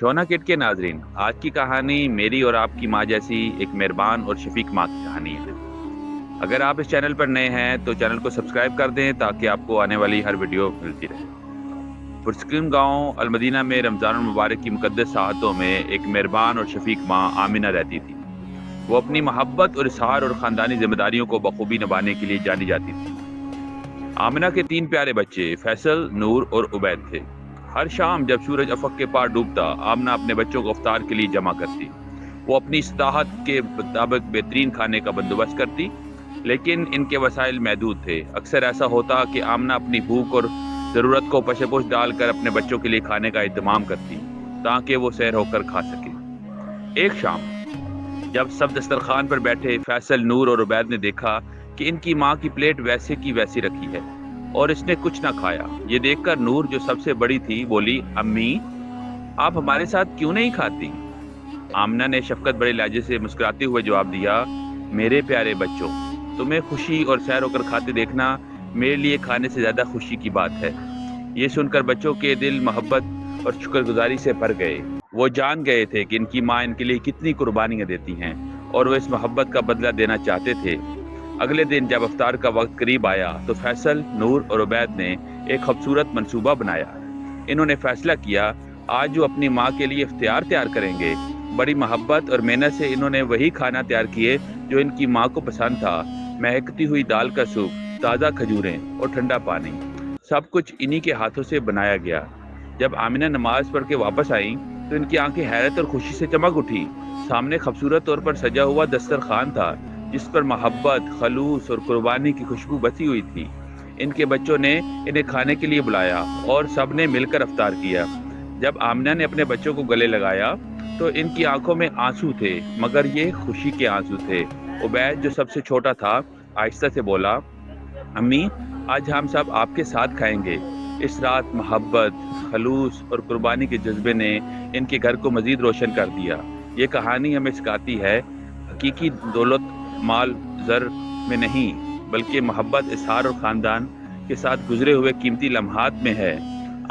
Shona kid के नाजरीन, आज की कहानी मेरी और आपकी माँ जैसी एक मेहरबान और शफीक माँ की कहानी है। अगर आप इस चैनल पर नए हैं तो चैनल को सब्सक्राइब कर दें ताकि आपको आने वाली हर वीडियो मिलती रहे। पुरस्किन गांव अलमदीना में रमज़ान मुबारक की मुकद्दस साअतों में एक मेहरबान और शफीक माँ आमिना रहती थी। वो अपनी मोहब्बत और इज़हार और ख़ानदानी जिम्मेदारियों को बखूबी निभाने के लिए जानी जाती थी। आमिना के 3 प्यारे बच्चे फैसल, नूर और उबैद थे। हर शाम जब सूरज अफक के पार डूबता, आमिना अपने बच्चों को इफ्तार के लिए जमा करती। वो अपनी इस्ताहत के मुताबिक बेहतरीन खाने का बंदोबस्त करती, लेकिन इनके वसाइल महदूद थे। अक्सर ऐसा होता कि आमिना अपनी भूख और ज़रूरत को पशेपुश डालकर अपने बच्चों के लिए खाने का इंतजाम करती, ताकि वो सैर होकर खा सके। एक शाम जब सब दस्तरखान पर बैठे फैसल, नूर और उबैद ने देखा कि इनकी माँ की प्लेट वैसे की वैसी रखी है और इसने कुछ ना खाया। ये देखकर नूर, जो सबसे बड़ी थी, बोली, अम्मी, आप हमारे साथ क्यों नहीं खाती? आमना ने शफकत भरे लहजे से मुस्कुराते हुए जवाब दिया, मेरे प्यारे बच्चों, तुम्हें खुशी और सैर होकर खाते देखना मेरे लिए खाने से ज्यादा खुशी की बात है। ये सुनकर बच्चों के दिल मोहब्बत और शुक्रगुजारी से भर गए। वो जान गए थे कि इनकी माँ इनके लिए कितनी कुर्बानियां देती हैं और वो इस मोहब्बत का बदला देना चाहते थे। अगले दिन जब अफ्तार का वक्त करीब आया तो फैसल, नूर और उबैद ने एक खूबसूरत मंसूबा बनाया। इन्होंने फैसला किया, आज वो अपनी माँ के लिए इफ्तियार तैयार करेंगे। बड़ी मोहब्बत और मेहनत से इन्होंने वही खाना तैयार किए जो इनकी माँ को पसंद था। महकती हुई दाल का सूप, ताज़ा खजूरें और ठंडा पानी, सब कुछ इन्हीं के हाथों से बनाया गया। जब आमिना नमाज पढ़ के वापस आई तो इनकी आंखें हैरत और खुशी से चमक उठी। सामने खूबसूरत तौर पर सजा हुआ दस्तरखान था, जिस पर मोहब्बत, खलूस और कुर्बानी की खुशबू बसी हुई थी। इनके बच्चों ने इन्हें खाने के लिए बुलाया और सब ने मिलकर अफ्तार किया। जब आमिना ने अपने बच्चों को गले लगाया तो इनकी आंखों में आंसू थे, मगर ये खुशी के आंसू थे। उबैद, जो सबसे छोटा था, आहिस्ता से बोला, अम्मी, आज हम सब आपके साथ खाएंगे। इस रात मोहब्बत, खलूस और कुर्बानी के जज्बे ने इनके घर को मजीद रोशन कर दिया। ये कहानी हमें सिखाती है, हकीकी दौलत माल ज़र में नहीं, बल्कि मोहब्बत, इज़हार और ख़ानदान के साथ गुजरे हुए कीमती लम्हात में है।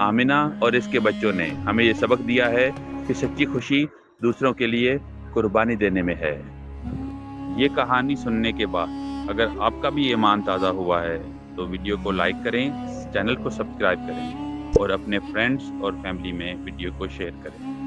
आमिना और इसके बच्चों ने हमें ये सबक दिया है कि सच्ची खुशी दूसरों के लिए कुर्बानी देने में है। ये कहानी सुनने के बाद अगर आपका भी ईमान ताज़ा हुआ है तो वीडियो को लाइक करें, चैनल को सब्सक्राइब करें और अपने फ्रेंड्स और फैमिली में वीडियो को शेयर करें।